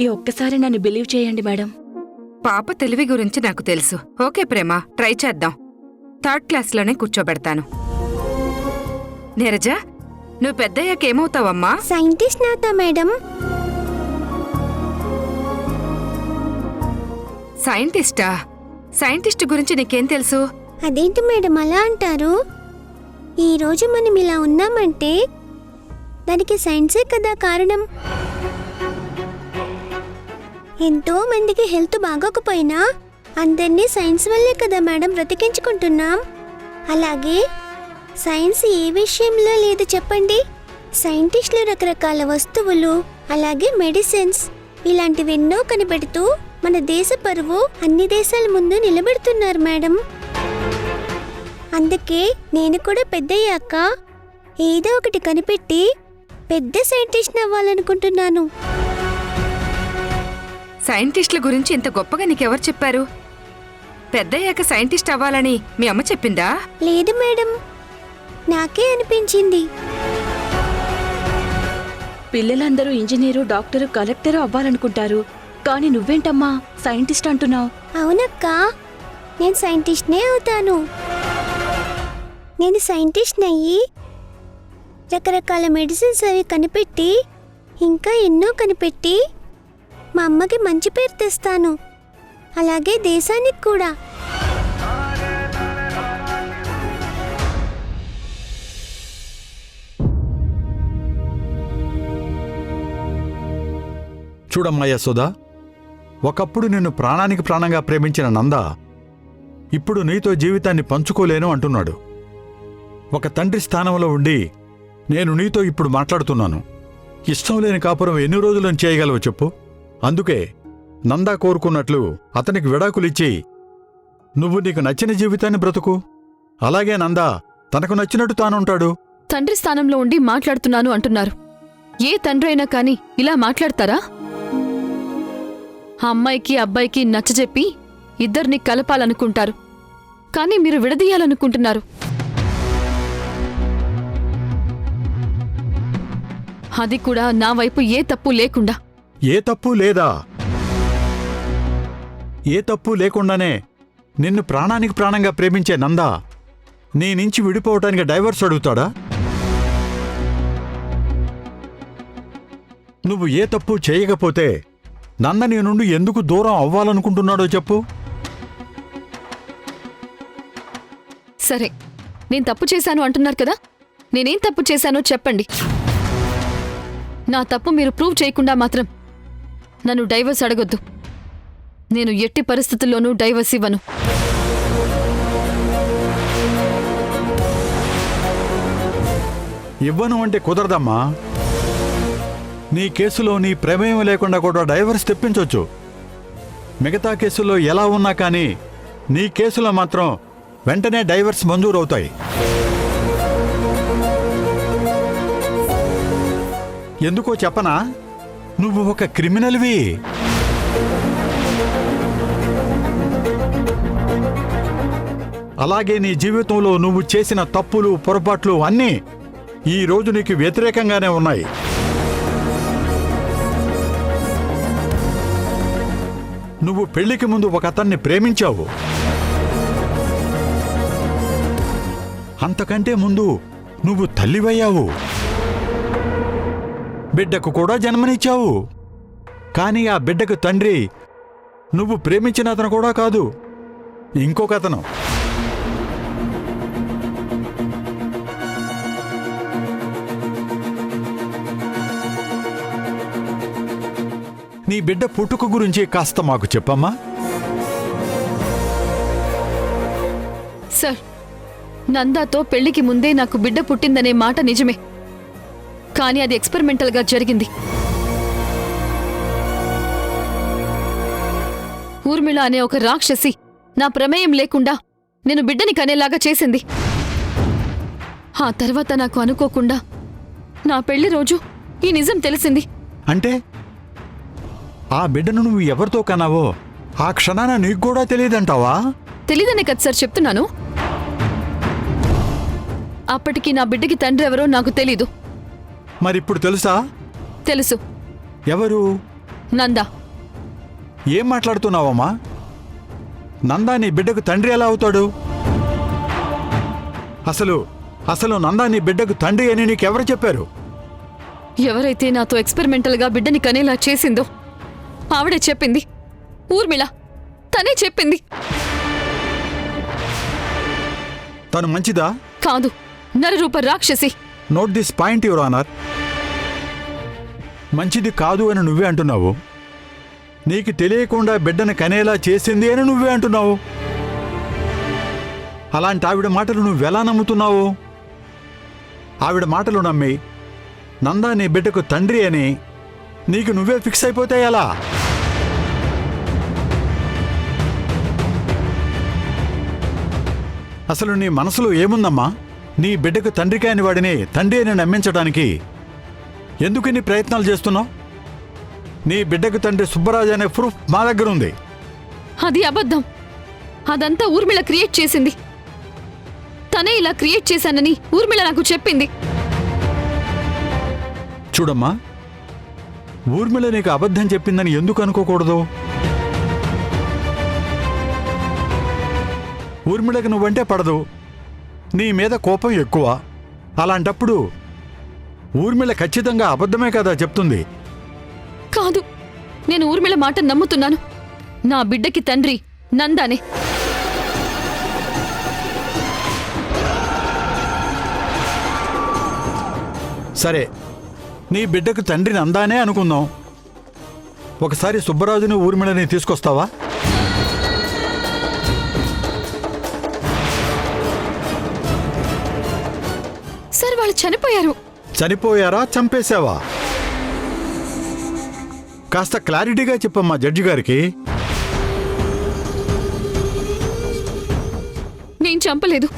ఈ ఒక్కసారి నన్ను బిలీవ్ చేయండి మేడం. పాప తెలివి గురించి నాకు తెలుసు. ఓకే ప్రేమ, ట్రై చేద్దాం. 3rd క్లాస్లోనే కూర్చోబెడతాను. నీరజ, నువ్వు పెద్దయ్యాక ఏమవుతావమ్మా? సైంటిస్ట్ అవుతా మేడం. సైంటిస్టా? సైంటిస్ట్ గురించి నీకేం తెలుసు? అదేంటి మేడం అలా అంటారు? ఈరోజు మనం ఇలా ఉన్నామంటే దానికి సైన్సే కదా కారణం. ఎంతో మందికి హెల్త్ బాగోకపోయినా అందరినీ సైన్స్ వల్లే కదా మేడం బ్రతికించుకుంటున్నాం. అలాగే సైన్స్ ఏ విషయంలో లేదు చెప్పండి? సైంటిస్టులు రకరకాల వస్తువులు, అలాగే మెడిసిన్స్ ఇలాంటివెన్నో కనిపెడుతూ మన దేశ పరువు అన్ని దేశాల ముందు నిలబెడుతున్నారు మేడం. అందుకే నేను కూడా పెద్దయ్యాక ఏదో ఒకటి కనిపెట్టి పెద్ద సైంటిస్ట్ అవ్వాలనుకుంటున్నాను. సైంటిస్టుల గురించి ఇంత గొప్పగా నీకెవరు చెప్పారు? పెద్దయ్యాక సైంటిస్ట్ అవ్వాలని మీ అమ్మ చెప్పిందా? లేదు మేడం, నాకే అనిపించింది. పిల్లలందరూ ఇంజనీరు, డాక్టరు, కలెక్టరు అవ్వాలనుకుంటారు. కానీ నువ్వేంటమ్మా సైంటిస్ట్ అంటున్నావు? అవునక్క, నేను సైంటిస్ట్నే అవుతాను. నేను సైంటిస్ట్ అయ్యి రకరకాల మెడిసిన్స్ అవి కనిపెట్టి ఇంకా ఎన్నో కనిపెట్టి మా అమ్మకి మంచి పేరు తెస్తాను. అలాగే దేశానికి కూడా. చూడమ్మా యశోదా, ఒకప్పుడు నిన్ను ప్రాణానికి ప్రాణంగా ప్రేమించిన నంద ఇప్పుడు నీతో జీవితాన్ని పంచుకోలేను అంటున్నాడు. ఒక తండ్రి స్థానంలో ఉండి నేను నీతో ఇప్పుడు మాట్లాడుతున్నాను. ఇష్టం లేని కాపురం ఎన్ని రోజులను చేయగలవు చెప్పు? అందుకే నందా కోరుకున్నట్లు అతనికి విడాకులిచ్చి నువ్వు నీకు నచ్చిన జీవితాన్ని బ్రతుకు. అలాగే నందా తనకు నచ్చినట్టు తానుంటాడు. తండ్రి స్థానంలో ఉండి మాట్లాడుతున్నాను అంటున్నారు. ఏ తండ్రి అయినా కాని ఇలా మాట్లాడతారా? ఆ అమ్మాయికి అబ్బాయికి నచ్చజెప్పి ఇద్దరిని కలపాలనుకుంటారు, కానీ మీరు విడదీయాలనుకుంటున్నారు. అది కూడా నా వైపు ఏ తప్పు లేకుండా. ఏ తప్పు లేదా? ఏ తప్పు లేకుండానే నిన్ను ప్రాణానికి ప్రాణంగా ప్రేమించే నందా నీ నుంచి విడిపోవటానికి డైవర్స్ అడుగుతాడా? నువ్వు ఏ తప్పు చేయకపోతే నంద నీ నుండి ఎందుకు దూరం అవ్వాలనుకుంటున్నాడో చెప్పు. సరే, నేను తప్పు చేశాను అంటున్నారు కదా, నేనేం తప్పు చేశానో చెప్పండి. నా తప్పు మీరు ప్రూవ్ చేయకుండా మాత్రం నన్ను డైవర్స్ అడగొద్దు. నేను ఎట్టి పరిస్థితుల్లోనూ డైవర్స్ ఇవ్వను. ఇవ్వను అంటే కుదరదమ్మా. నీ కేసులో నీ ప్రమేయం లేకుండా కూడా డైవర్స్ తెప్పించొచ్చు. మిగతా కేసుల్లో ఎలా ఉన్నా కానీ నీ కేసులో మాత్రం వెంటనే డైవర్స్ మంజూరవుతాయి. ఎందుకో చెప్పనా? నువ్వు ఒక క్రిమినల్వి. అలాగే నీ జీవితంలో నువ్వు చేసిన తప్పులు, పొరపాట్లు అన్నీ ఈ రోజు నీకు వ్యతిరేకంగానే ఉన్నాయి. నువ్వు పెళ్లికి ముందు ఒక అతన్ని ప్రేమించావు. అంతకంటే ముందు నువ్వు తల్లివయ్యావు. బిడ్డకు కూడా జన్మనిచ్చావు. కానీ ఆ బిడ్డకు తండ్రి నువ్వు ప్రేమించిన అతను కూడా కాదు, ఇంకొక అతను. నీ బిడ్డ పుట్టుక గురించి కాస్త మాకు చెప్పమ్మా. సార్, నందాతో పెళ్లికి ముందే నాకు బిడ్డ పుట్టిందనే మాట నిజమే, కానీ అది ఎక్స్పెరిమెంటల్గా జరిగింది. ఊర్మిళ అనే ఒక రాక్షసి నా ప్రమేయం లేకుండా నేను బిడ్డని కనేలాగా చేసింది. ఆ తర్వాత నాకు అనుకోకుండా నా పెళ్లి రోజు ఈ నిజం తెలిసింది. అంటే ఆ బిడ్డను నువ్వు ఎవరితో కన్నావో ఆ క్షణాన నీకు కూడా తెలియదంటావా? తెలీదనే కదా సార్ చెప్తున్నాను. అప్పటికి నా బిడ్డకి తండ్రి ఎవరో నాకు తెలీదు. మరిప్పుడు తెలుసా? తెలుసు. ఎవరు? నందా. ఏం మాట్లాడుతున్నావమ్మా? నందా నీ బిడ్డకు తండ్రి ఎలా అవుతాడు? అసలు నందా నీ బిడ్డకు తండ్రి అని నీకెవరు చెప్పారు? ఎవరైతే నాతో ఎక్స్పెరిమెంటల్గా బిడ్డని కనేలా చేసిందో ఆవిడే చెప్పింది. ఊర్మిళ తనే చెప్పింది. తను మంచిదా? కాదు, నరరూప రాక్షసి. Note this point your honour. మంచిది కాదు అని నువ్వే అంటున్నావు. నీకు తెలియకుండా బిడ్డను కనేలా చేసింది అని నువ్వే అంటున్నావు. అలాంటి ఆవిడ మాటలు నువ్వెలా నమ్ముతున్నావు? ఆవిడ మాటలు నమ్మి నందా నీ బిడ్డకు తండ్రి అని నీకు నువ్వే ఫిక్స్ అయిపోతే ఎలా? అసలు నీ మనసులో ఏముందమ్మా? నీ బిడ్డకు తండ్రి కాని వాడిని తండ్రి అని నమ్మించడానికి ఎందుకు నీ ప్రయత్నాలు చేస్తున్నావు? నీ బిడ్డకు తండ్రి సుబ్బరాజు అనే ప్రూఫ్ మా దగ్గర ఉంది. అది అబద్ధం. అదంతా ఊర్మిళ క్రియేట్ చేసింది. తనే ఇలా క్రియేట్ చేశానని ఊర్మిళ నాకు చెప్పింది. చూడమ్మా, ఊర్మిళ నీకు అబద్ధం చెప్పిందని ఎందుకు అనుకోకూడదు? ఊర్మిళకి నువ్వంటే పడదు, నీ మీద కోపం ఎక్కువ. అలాంటప్పుడు ఊర్మిళ ఖచ్చితంగా అబద్ధమే కదా చెప్తుంది. కాదు, నేను ఊర్మిళ మాట నమ్ముతున్నాను. నా బిడ్డకి తండ్రి నందానే. సరే, నీ బిడ్డకు తండ్రి నందానే అనుకుందాం. ఒకసారి సుబ్బరాజుని ఊర్మిళని తీసుకొస్తావా? సార్, వాళ్ళు చనిపోయారు. చనిపోయారా? చంపేశావా? కాస్త క్లారిటీగా చెప్పమ్మా జడ్జి గారికి. నేను చంపలేదు.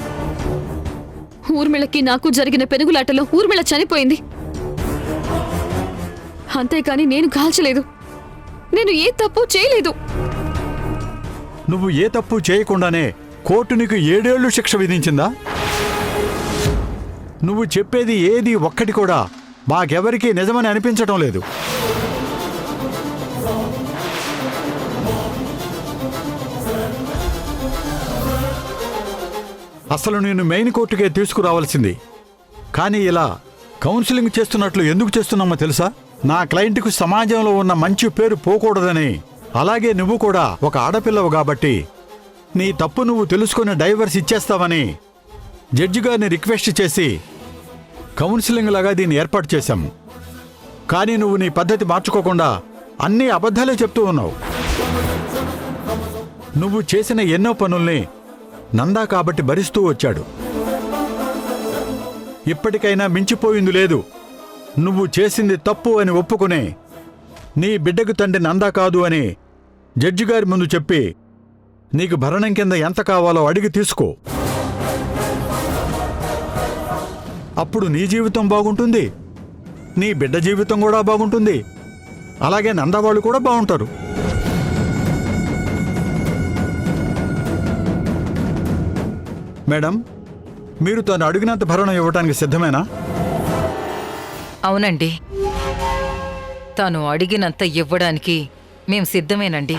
ఊర్మిళకి నాకు జరిగిన పెనుగులాటలో ఊర్మిళ చనిపోయింది. అంతేకాని నేను కాల్చలేదు. నేను ఏ తప్పు చేయలేదు. నువ్వు ఏ తప్పు చేయకుండానే కోర్టు నీకు 7 ఏళ్లు శిక్ష విధించిందా? నువ్వు చెప్పేది ఏది ఒక్కటి కూడా మాకెవరికీ నిజమని అనిపించటం లేదు. అసలు నేను మెయిన్ కోర్టుకే తీసుకురావాల్సింది. కానీ ఇలా కౌన్సిలింగ్ చేస్తున్నట్లు ఎందుకు చేస్తున్నామో తెలుసా? నా క్లయింట్కు సమాజంలో ఉన్న మంచి పేరు పోకూడదని. అలాగే నువ్వు కూడా ఒక ఆడపిల్లవు కాబట్టి నీ తప్పు నువ్వు తెలుసుకుని డైవర్స్ ఇచ్చేస్తావని జడ్జి గారిని రిక్వెస్ట్ చేసి కౌన్సిలింగ్ లాగా దీన్ని ఏర్పాటు చేశాము. కానీ నువ్వు నీ పద్ధతి మార్చుకోకుండా అన్ని అబద్ధాలే చెప్తూ ఉన్నావు. నువ్వు చేసిన ఎన్నో పనుల్ని నందా కాబట్టి భరిస్తూ వచ్చాడు. ఇప్పటికైనా మించిపోయింది లేదు. నువ్వు చేసింది తప్పు అని ఒప్పుకునే నీ బిడ్డకు తండ్రి నందా కాదు అని జడ్జి గారి ముందు చెప్పి నీకు భరణం కింద ఎంత కావాలో అడిగి తీసుకో. అప్పుడు నీ జీవితం బాగుంటుంది, నీ బిడ్డ జీవితం కూడా బాగుంటుంది, అలాగే నందా వాళ్ళు కూడా బాగుంటారు. మేడం, మీరు తను అడిగినంత భరణం ఇవ్వడానికి సిద్ధమేనా? అవునండి, తను అడిగినంత ఇవ్వడానికి మేం సిద్ధమేనండి.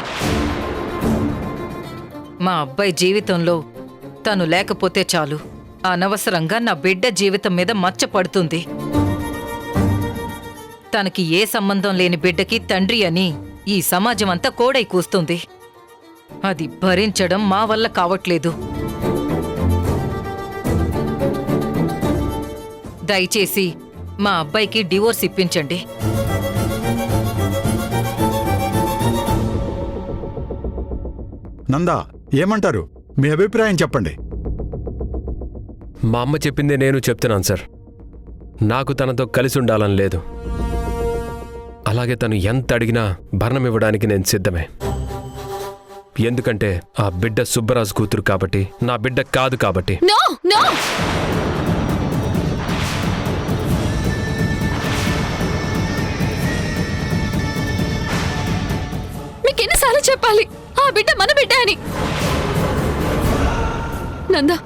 మా అబ్బాయి జీవితంలో తను లేకపోతే చాలు, అనవసరంగా నా బిడ్డ జీవితం మీద మచ్చ పడుతుంది. తనకి ఏ సంబంధం లేని బిడ్డకి తండ్రి అని ఈ సమాజం అంతా కోడై కూస్తుంది. అది భరించడం మా వల్ల కావట్లేదు. దయచేసి మా అబ్బాయికి డివోర్స్ ఇప్పించండి. నందా, ఏమంటారు? మీ అభిప్రాయం చెప్పండి. మా అమ్మ చెప్పిందే నేను చెప్తున్నాను సార్. నాకు తనతో కలిసి ఉండాలని లేదు. అలాగే తను ఎంత అడిగినా భరణం ఇవ్వడానికి నేను సిద్ధమే. ఎందుకంటే ఆ బిడ్డ సుబ్బరాజు కూతురు కాబట్టి, నా బిడ్డ కాదు కాబట్టి. నో నో, మీకెన్నిసార్లు చెప్పాలి ఆ బిడ్డ మన బిడ్డ అని? నందా,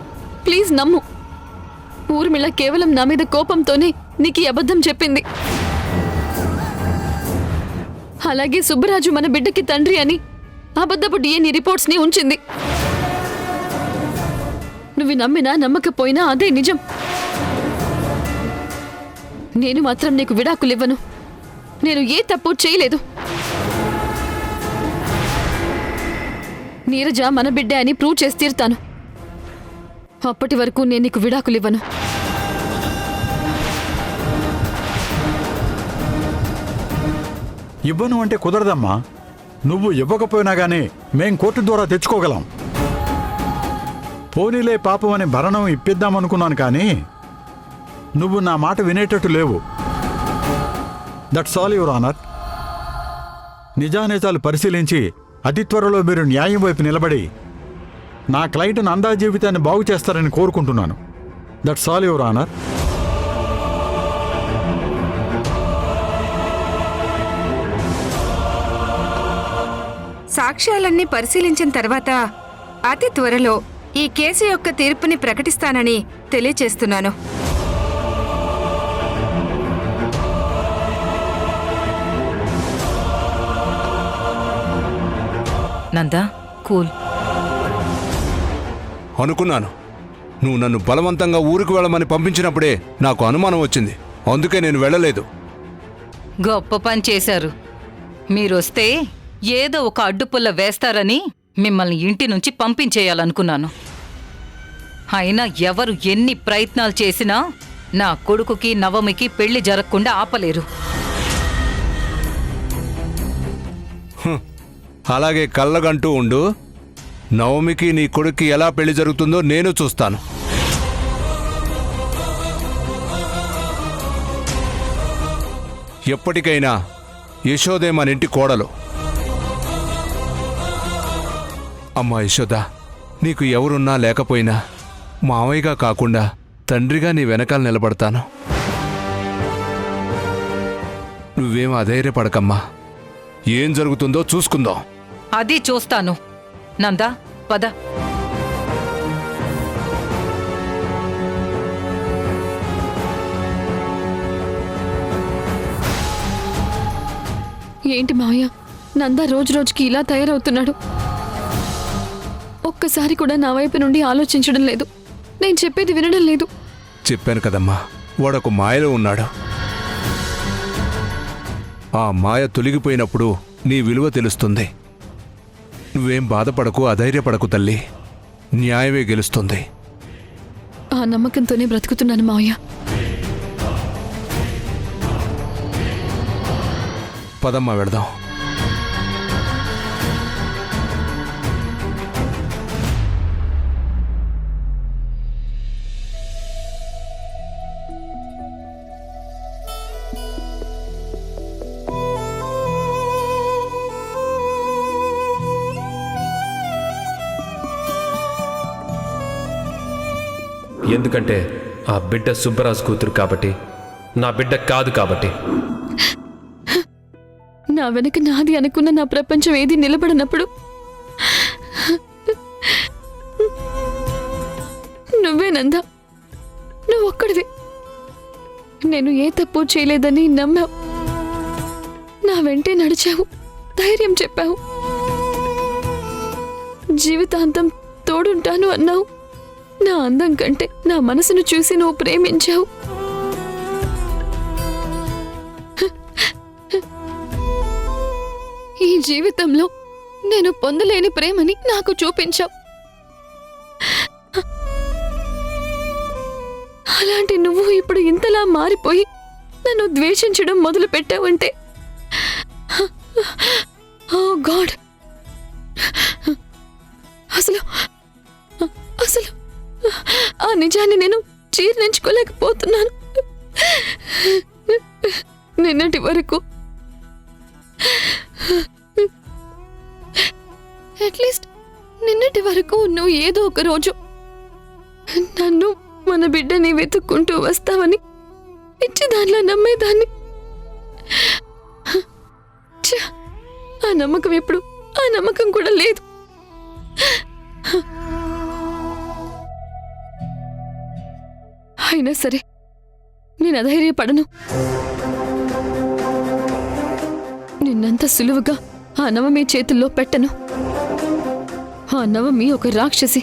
ప్లీజ్ నమ్ము. ఊర్మిళ కేవలం నా మీద కోపంతోనే నీకు ఈ అబద్ధం చెప్పింది. అలాగే సుబ్బరాజు మన బిడ్డకి తండ్రి అని అబద్ధపు డిఎన్ఏ రిపోర్ట్స్ని ఉంచింది. నువ్వు నమ్మినా నమ్మకపోయినా అదే నిజం. నేను మాత్రం నీకు విడాకులివ్వను. నేను ఏ తప్పు చేయలేదు. నీరజ మన బిడ్డ అని ప్రూవ్ చేసి తీరుతాను. అప్పటి వరకు నేను నీకు విడాకులివ్వను. ఇవ్వను అంటే కుదరదమ్మా. నువ్వు ఇవ్వకపోయినా గానీ మేం కోర్టు ద్వారా తెచ్చుకోగలం. పోనీలే పాపం అని భరణం ఇప్పిద్దామనుకున్నాను కానీ నువ్వు నా మాట వినేటట్టు లేవు. That's all your honour. నిజానిజాలు పరిశీలించి అతి త్వరలో మీరు న్యాయం వైపు నిలబడి నా క్లయింట్ నందా జీవితాన్ని బాగు చేస్తారని కోరుకుంటున్నాను. That's all your honour. సాక్ష్యాలన్నీ పరిశీలించిన తర్వాత అతి త్వరలో ఈ కేసు యొక్క తీర్పుని ప్రకటిస్తానని తెలియచేస్తున్నాను. నందా, కూల్. అనుకున్నాను. నువ్వు నన్ను బలవంతంగా ఊరికి వెళ్ళమని పంపించినప్పుడే నాకు అనుమానం వచ్చింది. అందుకే నేను వెళ్ళలేదు. గొప్ప పని చేశారు. మీరొస్తే ఏదో ఒక అడ్డుపుల్ల వేస్తారని మిమ్మల్ని ఇంటి నుంచి పంపించేయాలనుకున్నాను. అయినా ఎవరు ఎన్ని ప్రయత్నాలు చేసినా నా కొడుకుకి నవమికి పెళ్లి జరగకుండా ఆపలేరు. అలాగే కళ్ళగంటూ ఉండు. నవమికి నీ కొడుక్కి ఎలా పెళ్లి జరుగుతుందో నేను చూస్తాను. ఎప్పటికైనా యశోదే మన ఇంటి కోడలు. అమ్మా యశోద, నీకు ఎవరున్నా లేకపోయినా మావయ్యగా కాకుండా తండ్రిగా నీ వెనకాల నిలబడతాను. నువ్వేం అధైర్యపడకమ్మా. ఏం జరుగుతుందో చూసుకుందాం. అది చూస్తాను. నందా, పద. ఏంటి మావయ్య, నందా రోజు రోజుకి ఇలా తయారవుతున్నాడు. ఒక్కసారి కూడా నా వైపు నుండి ఆలోచించడం లేదు. నేను చెప్పేది వినడం లేదు. చెప్పాను కదమ్మా, వాడొక మాయలో ఉన్నాడు. ఆ మాయ తొలగిపోయినప్పుడు నీ విలువ తెలుస్తుంది. నువ్వేం బాధపడకు, అధైర్యపడకు తల్లి. న్యాయమే గెలుస్తుంది. ఆ నమ్మకంతోనే బ్రతుకుతున్నాను మావయ్య. పదమ్మా వెళదాం. ఎందుకంటే ఆ బిడ్డ సుబ్బరాజు కూతురు కాబట్టి, నా బిడ్డ కాదు కాబట్టి. నా వెనక నాది అనుకున్న నా ప్రపంచం ఏది నిలబడినప్పుడు నువ్వే నందా, నువ్వు ఒక్కడివే. నేను ఏ తప్పు చేయలేదని నమ్మావు. నా వెంటే నడిచావు, ధైర్యం చెప్పావు, జీవితాంతం తోడుంటాను అన్నావు. నా అందం కంటే నా మనసును చూసి నువ్వు ప్రేమించావు. ఈ జీవితంలో నేను పొందలేని ప్రేమని నాకు చూపించావు. అలాంటి నువ్వు ఇప్పుడు ఇంతలా మారిపోయి నన్ను ద్వేషించడం మొదలు పెట్టావంటే, ఓ గాడ్, అసలు అసలు ఆ నిజాన్ని నేను జీర్ణించుకోలేకపోతున్నాను. నిన్నటి వరకు అట్లీస్ట్ నిన్నటి వరకు నువ్వు ఏదో ఒక రోజు నన్ను, మన బిడ్డని వెతుక్కుంటూ వస్తావని ఇచ్చి దానిలో నమ్మేదాన్ని. ఆ నమ్మకం ఇప్పుడు, ఆ నమ్మకం కూడా లేదు. అయినా సరే నేను అధైర్యపడను. నిన్నంత సులువుగా ఆ నవమి చేతుల్లో పెట్టను. ఆ నవమి ఒక రాక్షసి.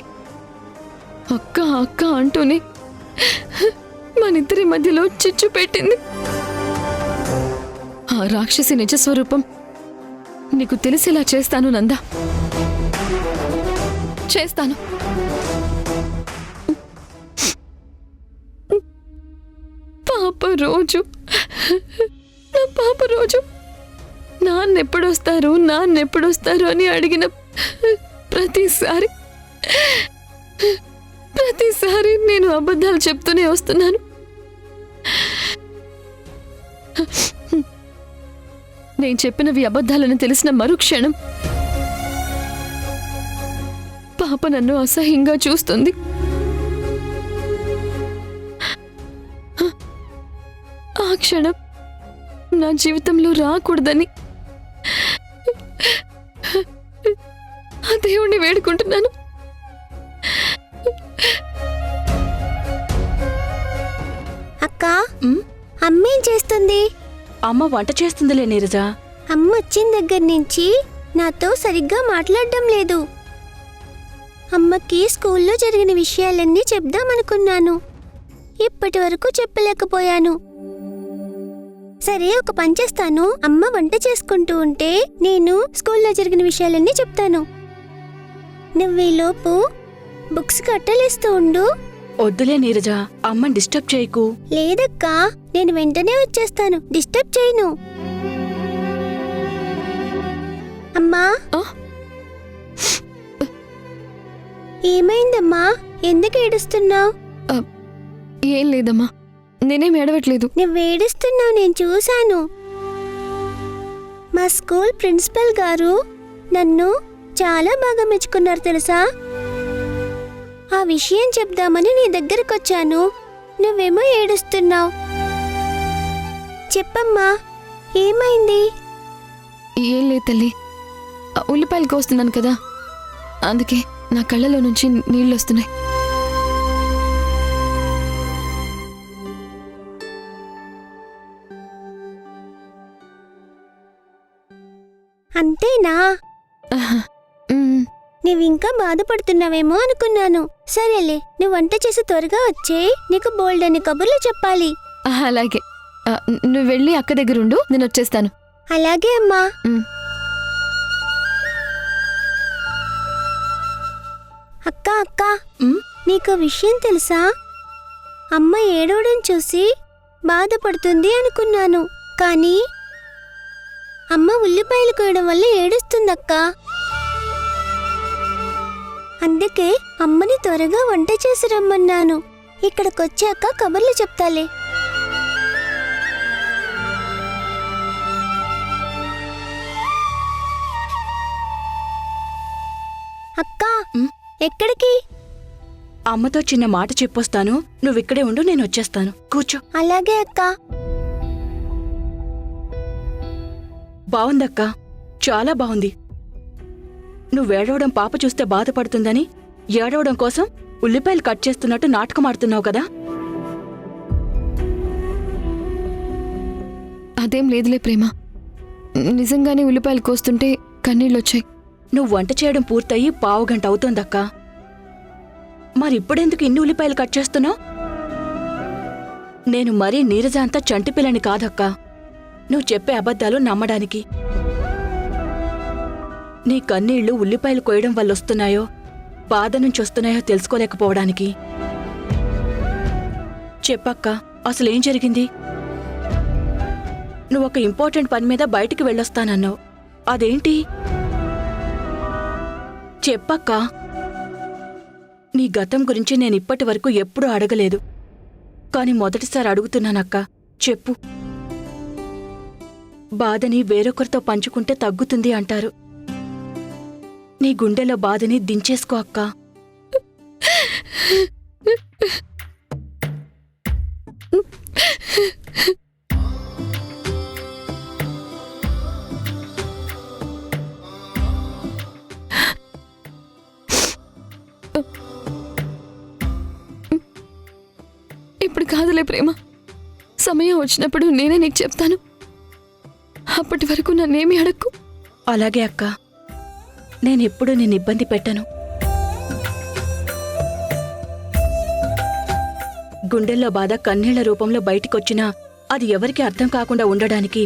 అక్క అక్క అంటూనే మనిద్దరి మధ్యలో చిచ్చు పెట్టింది. ఆ రాక్షసి నిజస్వరూపం నీకు తెలిసేలా చేస్తాను నందా, చేస్తాను. పాప రోజు నా పాప రోజు నాన్నెప్పుడొస్తారు అని అడిగిన ప్రతిసారి నేను అబద్ధాలు చెప్తూనే వస్తున్నాను. నేను చెప్పినవి అబద్ధాలని తెలిసిన మరుక్షణం పాప నన్ను అసహ్యంగా చూస్తుంది. ఆ క్షణం నా జీవితంలో రాకూడదని ఆ దేవుణ్ణి వేడుకుంటున్నాను. అక్క, అమ్మేం చేస్తుంది? అమ్మ వంట చేస్తుందిలే నీరజ. అమ్మ వచ్చిన దగ్గర నుంచి నాతో సరిగ్గా మాట్లాడడం లేదు. అమ్మకి స్కూల్లో జరిగిన విషయాలన్నీ చెప్దామనుకున్నాను, ఇప్పటి వరకు చెప్పలేకపోయాను. సరే, ఒక పని చేస్తాను. అమ్మ వంట చేసుకుంటూ ఉంటే నేను స్కూల్లో జరిగిన విషయాలన్నీ చెప్తాను. నువ్వేలోపు బుక్స్ కట్టలేస్తూ ఉండు. వద్దులే నీరజ, అమ్మని డిస్టర్బ్ చేయకు. లేదక్కా, నేను వెంటనే వచ్చేస్తాను, డిస్టర్బ్ చేయను. అమ్మా, ఏమైందమ్మా? ఎందుకు ఏడుస్తున్నావు? ఏం లేదమ్మా, నేనేం ఏడవట్లేదు. నువ్వేడుస్తున్నావు, నేను చూశాను. మా స్కూల్ ప్రిన్సిపల్ గారు నన్ను చాలా బాగా మెచ్చుకున్నారు తెలుసా. ఆ విషయం చెప్దామని నీ దగ్గరకొచ్చాను. నువ్వేమో ఏడుస్తున్నావు. చెప్పమ్మా, ఏమైంది? ఏం లేదు తల్లి, ఉల్లిపాయలు కోస్తున్నాను కదా, అందుకే నా కళ్ళలో నుంచి నీళ్ళు వస్తున్నాయి. అంతేనా? నువ్వింకా బాధపడుతున్నావేమో అనుకున్నాను. సరేలే, నువ్వు వంట చేసి త్వరగా వచ్చే, నీకు బోల్డని కబుర్లు చెప్పాలి. అలాగే, నువ్వు వెళ్ళి అక్క దగ్గరుండు, నేను వచ్చేస్తాను. అలాగే అమ్మా. అక్క అక్క, నీకు విషయం తెలుసా? అమ్మ ఏడవడం చూసి బాధపడుతుంది అనుకున్నాను, కానీ అమ్మ ఉల్లిపాయలు కోయడం వల్ల ఏడుస్తుందక్క. అందుకే అమ్మని త్వరగా వంట చేసి రమ్మన్నాను. ఇక్కడికొచ్చాక కబుర్లు చెప్తాలే. అక్కా, ఎక్కడికి? అమ్మతో చిన్న మాట చెప్పొస్తాను, నువ్విక్కడే ఉండు, నేను వచ్చేస్తాను. కూర్చో. అలాగే అక్కా. బావుందక్కా, చాలా బావుంది. నువ్వేడవడం పాప చూస్తే బాధపడుతుందని ఏడవడం కోసం ఉల్లిపాయలు కట్ చేస్తున్నట్టు నాటకమాడుతున్నావు కదా. అదేం లేదులే ప్రేమ, నిజంగానే ఉల్లిపాయలు కోస్తుంటే కన్నీళ్ళొచ్చాయి. నువ్వు వంట చేయడం పూర్తయి పావుగంట అవుతోందక్కా. మరిప్పుడెందుకు ఇన్ని ఉల్లిపాయలు కట్ చేస్తున్నావు? నేను మరీ నీరజ అంతా చంటిపిల్లని కాదక్కా, నువ్వు చెప్పే అబద్ధాలు నమ్మడానికి. నీ కన్నీళ్లు ఉల్లిపాయలు కోయడం వల్లొస్తున్నాయో బాధ నుంచి వస్తున్నాయో తెలుసుకోలేకపోవడానికి. చెప్పక్కా, అసలేం జరిగింది? నువ్వొక ఇంపార్టెంట్ పని మీద బయటికి వెళ్ళొస్తానన్నావు, అదేంటి? చెప్పక్కా. నీ గతం గురించి నేనిప్పటి వరకు ఎప్పుడూ అడగలేదు, కాని మొదటిసారి అడుగుతున్నానక్కా, చెప్పు. బాధని వేరొకరితో పంచుకుంటే తగ్గుతుంది అంటారు. నీ గుండెలో బాధని దించేసుకో అక్కా. ఇప్పుడు కాదులే ప్రేమ, సమయం వచ్చినప్పుడు నేనే నీకు చెప్తాను. అప్పటి వరకు నన్నేమీ అడక్కు. అలాగే అక్క, నేనెప్పుడూ నిన్ను ఇబ్బంది పెట్టను. గుండెల్లో బాధ కన్నీళ్ల రూపంలో బయటికొచ్చినా అది ఎవరికీ అర్థం కాకుండా ఉండడానికి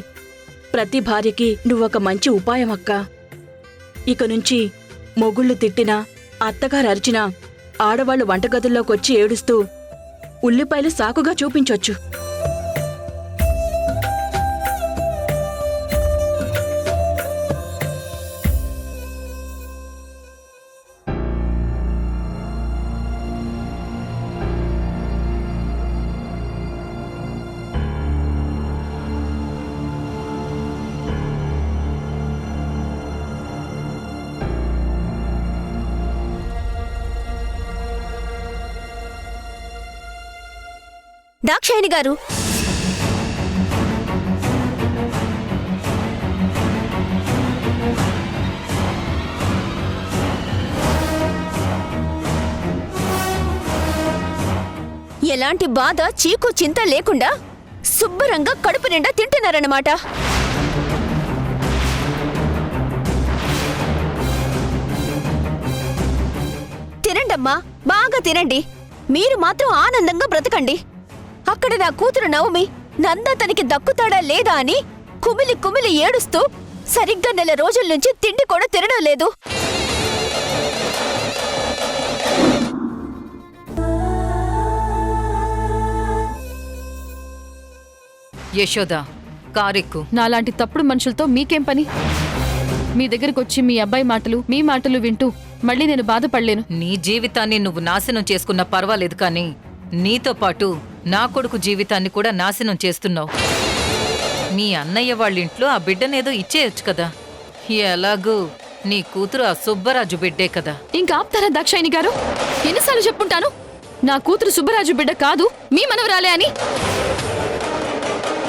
ప్రతి భార్యకి నువ్వొక మంచి ఉపాయం అక్క. ఇక నుంచి మొగుళ్ళు తిట్టినా, అత్తగారు అరిచినా ఆడవాళ్లు వంటగదుల్లోకొచ్చి ఏడుస్తూ ఉల్లిపాయలు సాకుగా చూపించొచ్చు. దాక్షాయణి గారు, ఎలాంటి బాధ చీకు చింత లేకుండా శుభ్రంగా కడుపు నిండా తింటున్నారన్నమాట. తినండమ్మా, బాగా తినండి. మీరు మాత్రం ఆనందంగా బ్రతకండి. అక్కడ నా కూతురు నవమి నంద తనకి దక్కుతాడా లేదా అని కుమిలి కుమిలి ఏడుస్తూ సరిగ్గా 4 రోజుల నుంచి తిండి కూడా తినడం లేదు. యశోద, కారెక్కు. నాలాంటి తప్పుడు మనుషులతో మీకేం పని? మీ దగ్గరకొచ్చి మీ అబ్బాయి మాటలు, మీ మాటలు వింటూ మళ్ళీ నేను బాధపడలేను. నీ జీవితాన్ని నువ్వు నాశనం చేసుకున్నా పర్వాలేదు, కానీ నీతో పాటు నా కొడుకు జీవితాన్ని కూడా నాశనం చేస్తున్నావు. మీ అన్నయ్య వాళ్ళింట్లో ఆ బిడ్డనేదో ఇచ్చేయొచ్చు కదా. ఎలాగూ నీ కూతురు ఆ సుబ్బరాజు బిడ్డే కదా. ఇంకా ఆప్తారా దాక్షాయిని గారు? ఎన్నిసార్లు చెప్పుంటాను నా కూతురు సుబ్బరాజు బిడ్డ కాదు, మీ మనవరాలే అని.